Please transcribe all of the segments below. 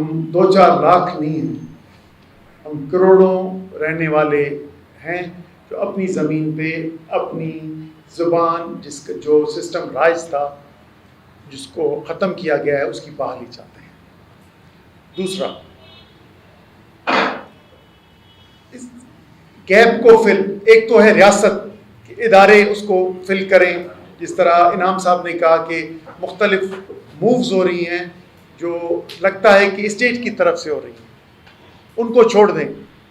ہم 2-4 لاکھ نہیں ہیں, ہم کروڑوں رہنے والے ہیں جو اپنی زمین پہ اپنی زبان جو سسٹم رائج تھا جس کو ختم کیا گیا ہے اس کی بحالی چاہتے ہیں. دوسرا, اس گیپ کو ایک تو ہے ریاست کے ادارے اس کو فل کریں, جس طرح انعام صاحب نے کہا کہ مختلف مووز ہو رہی ہیں جو لگتا ہے کہ اسٹیٹ کی طرف سے ہو رہی ہیں, ان کو چھوڑ دیں.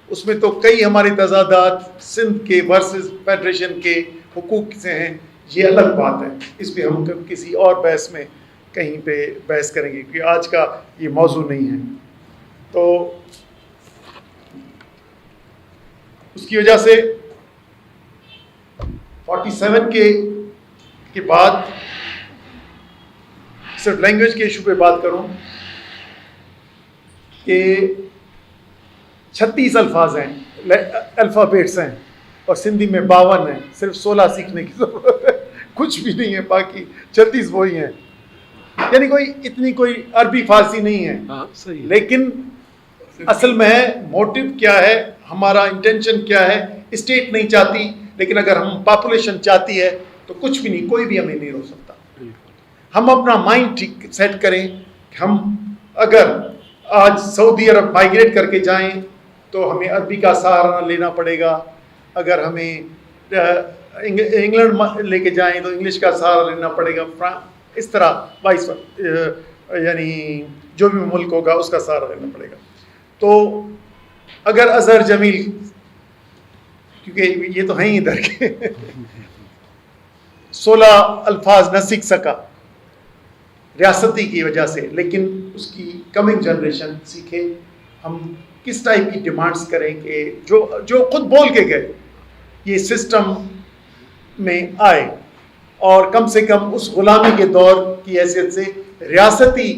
اس میں تو کئی ہمارے تضادات سندھ کے ورسز فیڈریشن کے حقوق سے ہیں, یہ الگ بات ہے, اس پہ ہم کسی اور بحث میں کہیں پہ بحث کریں گے کیونکہ آج کا یہ موضوع نہیں ہے. تو اس کی وجہ سے 47 کے بعد صرف لینگویج کے ایشو پہ بات کروں کہ 36 الفاظ ہیں, الفابیٹس ہیں, اور سندھی میں 52 ہیں, صرف 16 سیکھنے کی ضرورت ہے, کچھ بھی نہیں ہے, باقی 36 وہی ہیں. یعنی کوئی عربی فارسی نہیں ہے, لیکن اصل میں ہے موٹیو کیا ہے, ہمارا انٹینشن کیا ہے. اسٹیٹ نہیں چاہتی, لیکن اگر ہم پاپولیشن چاہتی ہے تو کچھ بھی نہیں, کوئی بھی ہمیں نہیں روک سکتا. ہم اپنا مائنڈ ٹھیک سیٹ کریں کہ ہم اگر آج سعودی عرب مائیگریٹ کر کے جائیں تو ہمیں عربی کا سہارا لینا پڑے گا, اگر ہمیں انگلینڈ لے کے جائیں تو انگلش کا سہارا لینا پڑے گا, اس طرح وائس یعنی جو بھی ملک ہوگا اس کا سہارا لینا پڑے گا. تو اگر اظہر جمیل, کیونکہ یہ تو ہیں ہی ادھر کے, 16 الفاظ نہ سیکھ سکا ریاستی کی وجہ سے, لیکن اس کی کمنگ جنریشن سیکھے. ہم کس ٹائپ کی ڈیمانڈس کریں کہ جو خود بول کے گئے یہ سسٹم میں آئے, اور کم سے کم اس غلامی کے دور کی حیثیت سے ریاستی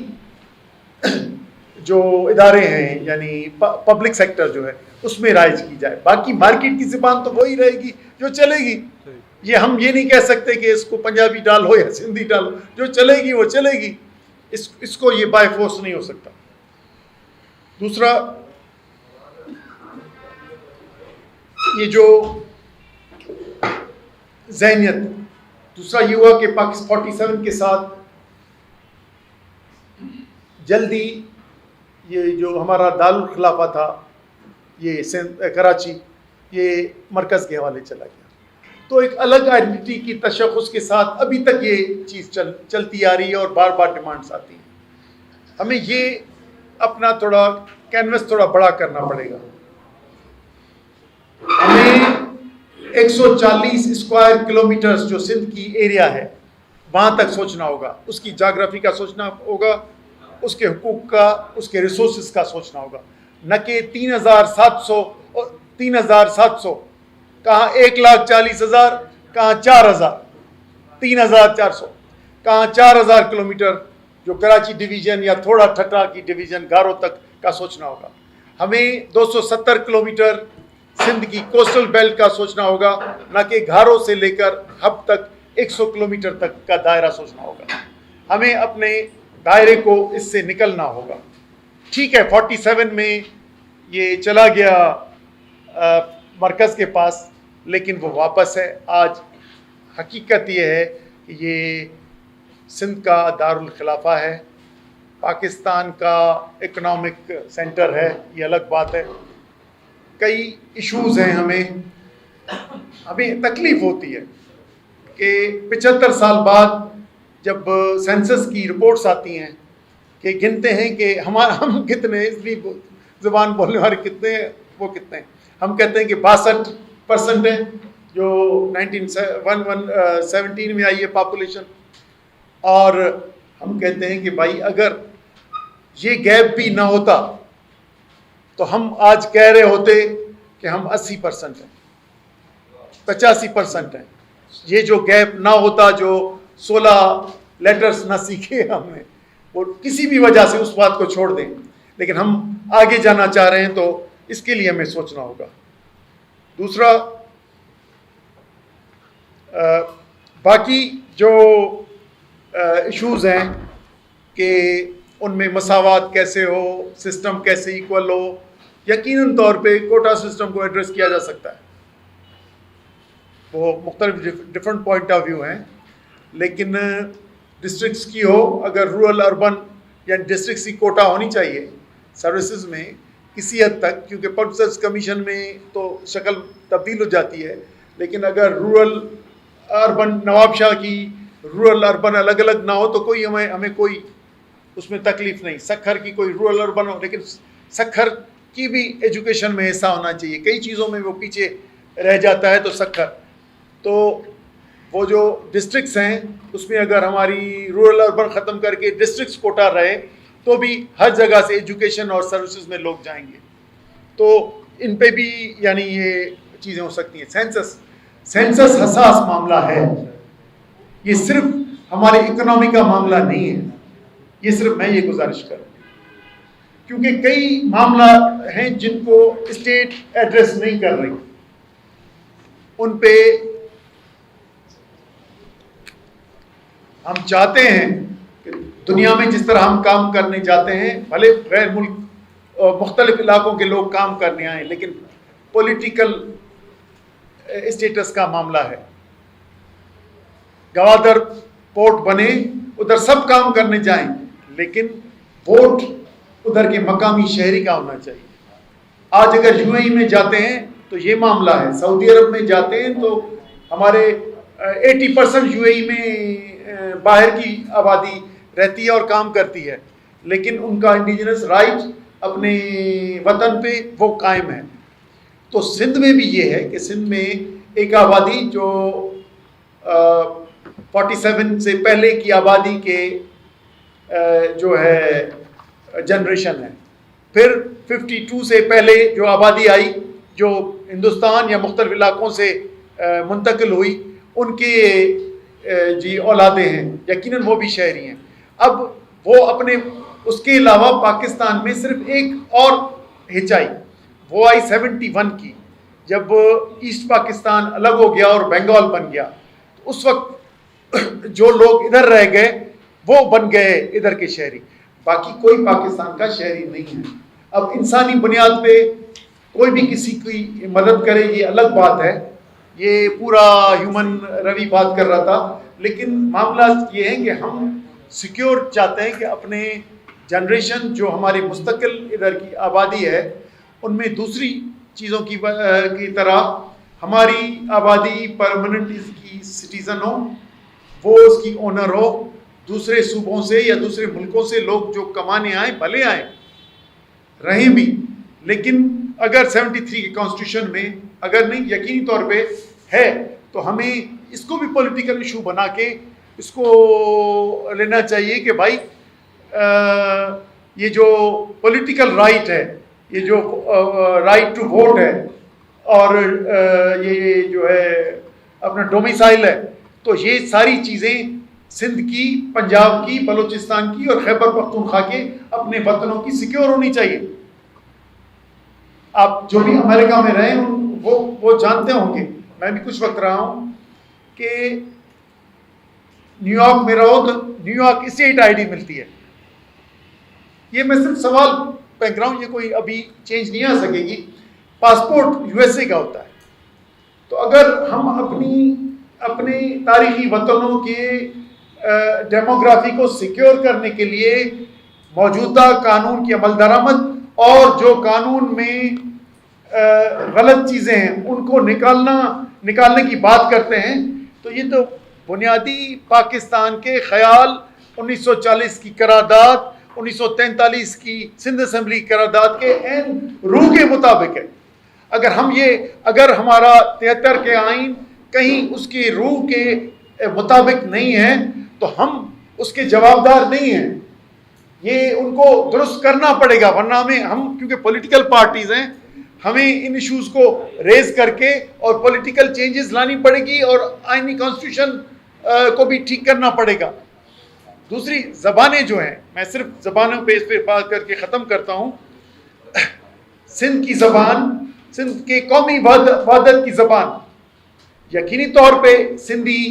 جو ادارے ہیں یعنی پبلک سیکٹر جو ہے اس میں رائج کی جائے. باقی مارکیٹ کی زبان تو وہی رہے گی جو چلے گی. یہ ہم یہ نہیں کہہ سکتے کہ اس کو پنجابی ڈالو یا سندھی ڈالو, جو چلے گی وہ چلے گی, اس کو یہ بائی فورس نہیں ہو سکتا. دوسرا, یہ جو ذہنیت, دوسرا یہ ہوا کہ پاکستان 47 کے ساتھ جلدی یہ جو ہمارا دارالخلافہ تھا یہ کراچی, یہ مرکز کے حوالے چلا گیا. تو ایک الگ آئیڈینٹی کی تشخص کے ساتھ ابھی تک یہ چیز چلتی آ رہی ہے اور بار بار ڈیمانڈس آتی ہیں. ہمیں یہ اپنا تھوڑا کینوس تھوڑا بڑا کرنا پڑے گا. ہمیں 140 اسکوائر کلومیٹرز جو سندھ کی ایریا ہے وہاں تک سوچنا ہوگا, اس کی جاگرافی کا سوچنا ہوگا, اس کے حقوق کا, اس کے ریسورسز کا سوچنا ہوگا, نہ کہ 3,700 کہاں 1,40,000 کہاں 4,000, 3,400 کہاں 4,000 کلومیٹر جو کراچی ڈویژن یا تھوڑا ٹھٹا کی ڈویژن گاروں تک کا سوچنا ہوگا. ہمیں 270 کلومیٹر سندھ کی کوسٹل بیلٹ کا سوچنا ہوگا, نہ کہ گھاروں سے لے کر ہب تک 100 کلومیٹر تک کا دائرہ سوچنا ہوگا. ہمیں اپنے دائرے کو اس سے نکلنا ہوگا. ٹھیک ہے 47 میں یہ چلا گیا مرکز کے پاس, لیکن وہ واپس ہے. آج حقیقت یہ ہے کہ یہ سندھ کا دارالخلافہ ہے, پاکستان کا اکنامک سینٹر ہے, یہ الگ بات ہے. کئی ایشوز ہیں, ہمیں تکلیف ہوتی ہے کہ 75 سال بعد جب سینسس کی رپورٹس آتی ہیں کہ گنتے ہیں کہ ہم کتنے اسلی زبان بولنے والے کتنے ہیں, وہ کتنے ہیں. ہم کہتے ہیں کہ 62% ہیں جو 1917 میں آئی ہے پاپولیشن, اور ہم کہتے ہیں کہ بھائی اگر یہ گیپ بھی نہ ہوتا تو ہم آج کہہ رہے ہوتے کہ ہم 80% ہیں, 85% ہیں. یہ جو گیپ نہ ہوتا, جو 16 لیٹرز نہ سیکھے ہم نے, وہ کسی بھی وجہ سے اس بات کو چھوڑ دیں, لیکن ہم آگے جانا چاہ رہے ہیں تو اس کے لیے ہمیں سوچنا ہوگا. دوسرا, باقی جو ایشوز ہیں کہ ان میں مساوات کیسے ہو, سسٹم کیسے ایکول ہو. یقیناً طور پہ کوٹا سسٹم کو ایڈریس کیا جا سکتا ہے, وہ مختلف ڈفرینٹ پوائنٹ آف ویو ہیں, لیکن ڈسٹرکٹس کی ہو, اگر رورل اربن یا ڈسٹرکٹس کی کوٹا ہونی چاہیے سروسز میں کسی حد تک, کیونکہ پبلک سروس کمیشن میں تو شکل تبدیل ہو جاتی ہے, لیکن اگر رورل اربن نواب شاہ کی رورل اربن الگ الگ نہ ہو تو کوئی ہمیں کوئی اس میں تکلیف نہیں. سکھر کی کوئی رورل اربن ہو, لیکن سکھر کی بھی ایجوکیشن میں حصہ ہونا چاہیے. کئی چیزوں میں وہ پیچھے رہ جاتا ہے تو سکھر, تو وہ جو ڈسٹرکٹس ہیں اس میں اگر ہماری رورل اربن ختم کر کے ڈسٹرکٹس کوٹا رہے تو بھی ہر جگہ سے ایجوکیشن اور سروسز میں لوگ جائیں گے. تو ان پہ بھی یعنی یہ چیزیں ہو سکتی ہیں. سینسس حساس معاملہ ہے, یہ صرف ہمارے اکنامی کا معاملہ نہیں ہے. یہ صرف میں یہ گزارش کروں کیونکہ کئی معاملہ ہیں جن کو اسٹیٹ ایڈریس نہیں کر رہی, ان پہ ہم چاہتے ہیں کہ دنیا میں جس طرح ہم کام کرنے جاتے ہیں, بھلے غیر ملک مختلف علاقوں کے لوگ کام کرنے آئیں, لیکن پولیٹیکل اسٹیٹس کا معاملہ ہے. گوادر پورٹ بنے, ادھر سب کام کرنے جائیں, لیکن ووٹ ادھر کے مقامی شہری کا ہونا چاہیے. آج اگر یو اے ای میں جاتے ہیں تو یہ معاملہ ہے, سعودی عرب میں جاتے ہیں تو ہمارے 80% یو اے ای میں باہر کی آبادی رہتی ہے اور کام کرتی ہے, لیکن ان کا انڈیجنس رائٹ اپنے وطن پہ وہ قائم ہے. تو سندھ میں بھی یہ ہے کہ سندھ میں ایک آبادی جو 47 سے پہلے کی آبادی کے جو ہے جنریشن ہے, پھر 52 سے پہلے جو آبادی آئی جو ہندوستان یا مختلف علاقوں سے منتقل ہوئی, ان کے جی اولادیں ہیں, یقیناً وہ بھی شہری ہیں. اب وہ اپنے اس کے علاوہ پاکستان میں صرف ایک اور ہچائی, وہ آئی 71 کی, جب ایسٹ پاکستان الگ ہو گیا اور بنگال بن گیا. اس وقت جو لوگ ادھر رہ گئے وہ بن گئے ادھر کے شہری, باقی کوئی پاکستان کا شہری نہیں ہے. اب انسانی بنیاد پہ کوئی بھی کسی کی مدد کرے یہ الگ بات ہے, یہ پورا ہیومن روی بات کر رہا تھا, لیکن معاملہ یہ ہے کہ ہم سیکیور چاہتے ہیں کہ اپنے جنریشن جو ہماری مستقل ادھر کی آبادی ہے ان میں دوسری چیزوں کی طرح ہماری آبادی پرماننٹ اس کی سٹیزن ہو, وہ اس کی اونر ہو. دوسرے صوبوں سے یا دوسرے ملکوں سے لوگ جو کمانے آئیں بھلے آئیں رہیں بھی, لیکن اگر 73 کے کانسٹیٹیوشن میں اگر نہیں یقینی طور پہ ہے تو ہمیں اس کو بھی پولیٹیکل ایشو بنا کے اس کو لینا چاہیے کہ بھائی یہ جو پولیٹیکل رائٹ ہے, یہ جو رائٹ ٹو ووٹ ہے, اور یہ جو ہے اپنا ڈومیسائل ہے, تو یہ ساری چیزیں سندھ کی, پنجاب کی, بلوچستان کی اور خیبر پختونخوا کے اپنے وطنوں کی سیکیور ہونی چاہیے. آپ جو بھی امریکہ میں رہے وہ جانتے ہوں گے, میں بھی کچھ وقت رہا ہوں, کہ نیو یارک میں رہو تو new York state I D ملتی ہے. یہ میں صرف سوال بیک گراؤنڈ, یہ کوئی ابھی چینج نہیں آ سکے گی. پاسپورٹ یو ایس اے کا ہوتا ہے. تو اگر ہم اپنے تاریخی وطنوں کے ڈیموگرافی کو سیکیور کرنے کے لیے موجودہ قانون کی عمل درآمد اور جو قانون میں غلط چیزیں ہیں ان کو نکالنے کی بات کرتے ہیں, تو یہ تو بنیادی پاکستان کے خیال 1940 کی قرارداد, 1943 کی سندھ اسمبلی قرارداد کے عین روح کے مطابق ہے. اگر ہمارا 73 کے آئین کہیں اس کی روح کے مطابق نہیں ہے تو ہم اس کے جوابدار نہیں ہیں. یہ ان کو درست کرنا پڑے گا, ورنہ ہم کیونکہ پولیٹیکل پارٹیز ہیں, ہمیں ان ایشوز کو ریز کر کے اور پولیٹیکل چینجز لانی پڑے گی اور آئینی کانسٹیٹیوشن کو بھی ٹھیک کرنا پڑے گا. دوسری زبانیں جو ہیں, میں صرف زبانوں پہ اس پہ بات کر کے ختم کرتا ہوں. سندھ کی زبان, سندھ کے قومی وحدت کی زبان, یقینی طور پہ سندھی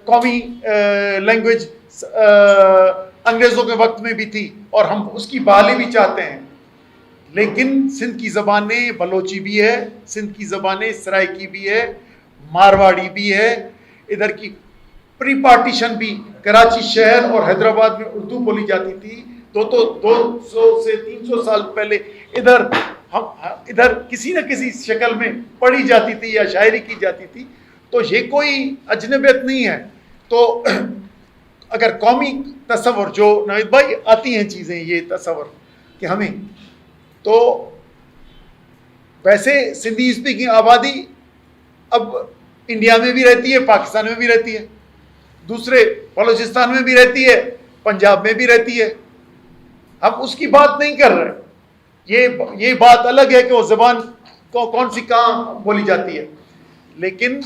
قومی لینگویج انگریزوں کے وقت میں بھی تھی اور ہم اس کی بحالی بھی چاہتے ہیں. لیکن سندھ کی زبانیں بلوچی بھی ہے, سندھ کی زبانیں سرائکی بھی ہے, مارواڑی بھی ہے, ادھر کی پری پارٹیشن بھی کراچی شہر اور حیدرآباد میں اردو بولی جاتی تھی. 200 سے 300 سال پہلے ادھر کسی نہ کسی شکل میں پڑھی جاتی تھی یا شاعری کی جاتی تھی. تو یہ کوئی اجنبیت نہیں ہے. تو اگر قومی تصور جو نوید بھائی آتی ہیں چیزیں, یہ تصور کہ ہمیں, تو ویسے سندھی اسپیکنگ آبادی اب انڈیا میں بھی رہتی ہے, پاکستان میں بھی رہتی ہے, دوسرے بلوچستان میں بھی رہتی ہے, پنجاب میں بھی رہتی ہے. ہم اس کی بات نہیں کر رہے. یہ بات الگ ہے کہ وہ زبان کون سی کہاں بولی جاتی ہے. لیکن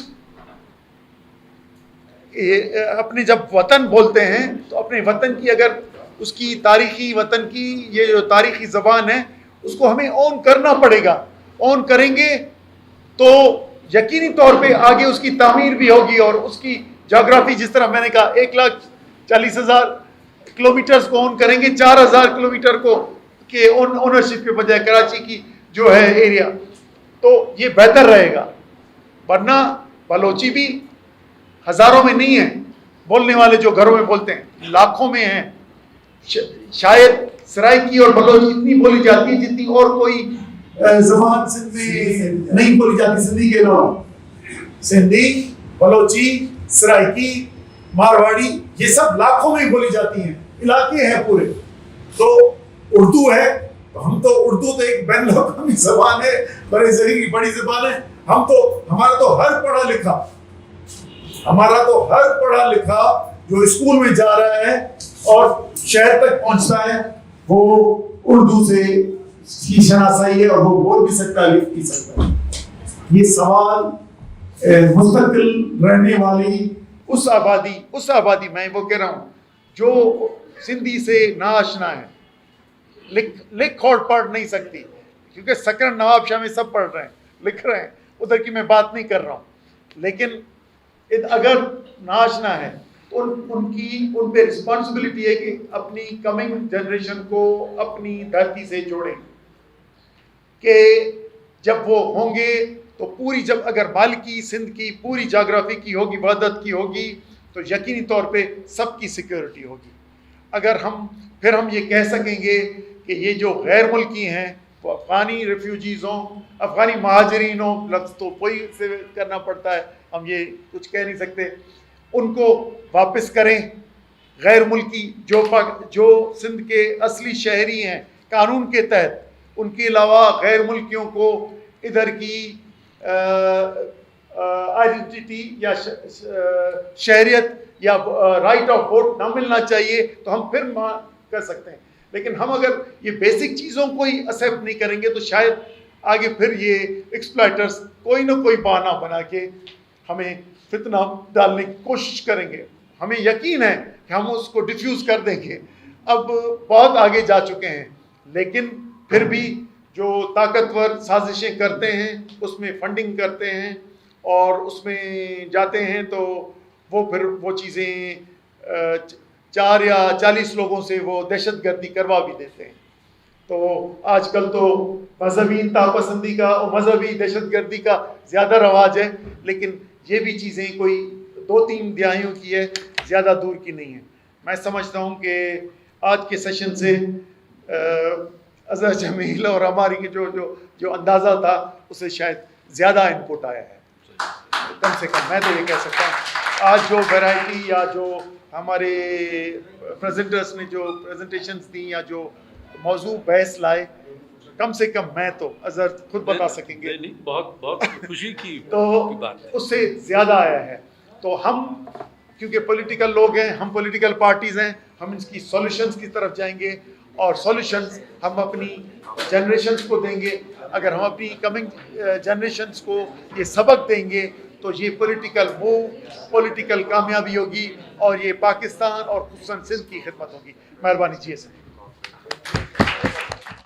اپنے جب وطن بولتے ہیں تو اپنے وطن کی, اگر اس کی تاریخی وطن کی یہ جو تاریخی زبان ہے اس کو ہمیں اون کرنا پڑے گا. اون کریں گے تو یقینی طور پہ آگے اس کی تعمیر بھی ہوگی, اور اس کی جغرافی, جس طرح میں نے کہا 1,40,000 کلومیٹرز کو اون کریں گے, 4,000 کلومیٹر کو کہ اونرشپ کے بجائے کراچی کی جو ہے ایریا, تو یہ بہتر رہے گا. ورنہ بلوچی بھی ہزاروں میں نہیں ہے بولنے والے, جو گھروں میں بولتے ہیں لاکھوں میں ہیں. شاید سرائکی اور بلوچی اتنی بولی جاتی ہے جتنی اور کوئی زبان سندھ میں نہیں بولی جاتی سندھی کے علاوہ. سندھی, بلوچی, سرائکی, مارواڑی, یہ سب لاکھوں میں بولی جاتی ہیں, علاقے ہیں پورے. تو اردو ہے, ہم تو اردو تو ایک بین الاقوامی زبان ہے, بڑے صغیر کی بڑی زبان ہے. ہمارا تو ہر پڑھا لکھا جو اسکول میں جا رہا ہے اور شہر تک پہنچتا ہے وہ اردو سے کی شناسائی ہے, اور وہ بول بھی سکتا ہے, لکھ بھی سکتا ہے. یہ سوال مستقل رہنے والی اس آبادی میں وہ کہہ رہا ہوں جو سندھی سے ناآشنا ہے, لکھ اور پڑھ نہیں سکتی, کیونکہ سکرن نواب شاہ میں سب پڑھ رہے ہیں, لکھ رہے ہیں, ادھر کی میں بات نہیں کر رہا ہوں. لیکن اگر ناآشنا ہے تو ان پہ رسپانسبلٹی ہے کہ اپنی کمنگ جنریشن کو اپنی دھرتی سے جوڑیں, کہ جب وہ ہوں گے تو پوری, جب اگر مالکی سندھ کی پوری جغرافی کی ہوگی, وحدت کی ہوگی, تو یقینی طور پہ سب کی سیکیورٹی ہوگی. اگر پھر ہم یہ کہہ سکیں گے کہ یہ جو غیر ملکی ہیں وہ افغانی ریفیوجیز ہوں, افغانی مہاجرین ہوں, لفظ تو کوئی سے کرنا پڑتا ہے, ہم یہ کچھ کہہ نہیں سکتے, ان کو واپس کریں. غیر ملکی جو سندھ کے اصلی شہری ہیں قانون کے تحت, ان کے علاوہ غیر ملکیوں کو ادھر کی آئیڈینٹی یا شہریت یا رائٹ آف ووٹ نہ ملنا چاہیے, تو ہم پھر کر سکتے ہیں. لیکن ہم اگر یہ بیسک چیزوں کو ہی ایکسیپٹ نہیں کریں گے تو شاید آگے پھر یہ ایکسپلائٹرز کوئی نہ کوئی بہانہ بنا کے ہمیں فتنہ ڈالنے کی کوشش کریں گے. ہمیں یقین ہے کہ ہم اس کو ڈیفیوز کر دیں گے. اب بہت آگے جا چکے ہیں, لیکن پھر بھی جو طاقتور سازشیں کرتے ہیں اس میں فنڈنگ کرتے ہیں اور اس میں جاتے ہیں, تو وہ پھر وہ چیزیں 4 یا 40 لوگوں سے وہ دہشت گردی کروا بھی دیتے ہیں. تو آج کل تو مذہبی انتہا پسندی کا اور مذہبی دہشت گردی کا زیادہ رواج ہے, لیکن یہ بھی چیزیں کوئی 2-3 دہائیوں کی ہے, زیادہ دور کی نہیں ہے. میں سمجھتا ہوں کہ آج کے سیشن سے اظہر جمیل اور ہماری جو اندازہ تھا اس سے شاید زیادہ انپٹ آیا ہے. کم سے کم میں تو یہ کہہ سکتا ہوں آج جو ویرائٹی یا جو ہمارے پریزنٹرز نے جو پریزنٹیشنز دیں یا جو موضوع بحث لائے, کم سے کم میں تو اظہر خود بتا سکیں گے, بہت خوشی کی تو اس سے زیادہ آیا ہے. تو ہم کیونکہ پولیٹیکل لوگ ہیں, ہم پولیٹیکل پارٹیز ہیں, ہم اس کی سولوشنز کی طرف جائیں گے, اور سولوشنز ہم اپنی جنریشنز کو دیں گے. اگر ہم اپنی کمنگ جنریشنز کو یہ سبق دیں گے تو یہ پولیٹیکل موو, پولیٹیکل کامیابی ہوگی, اور یہ پاکستان اور خصوصاً سندھ کی خدمت ہوگی. مہربانی. جی سر.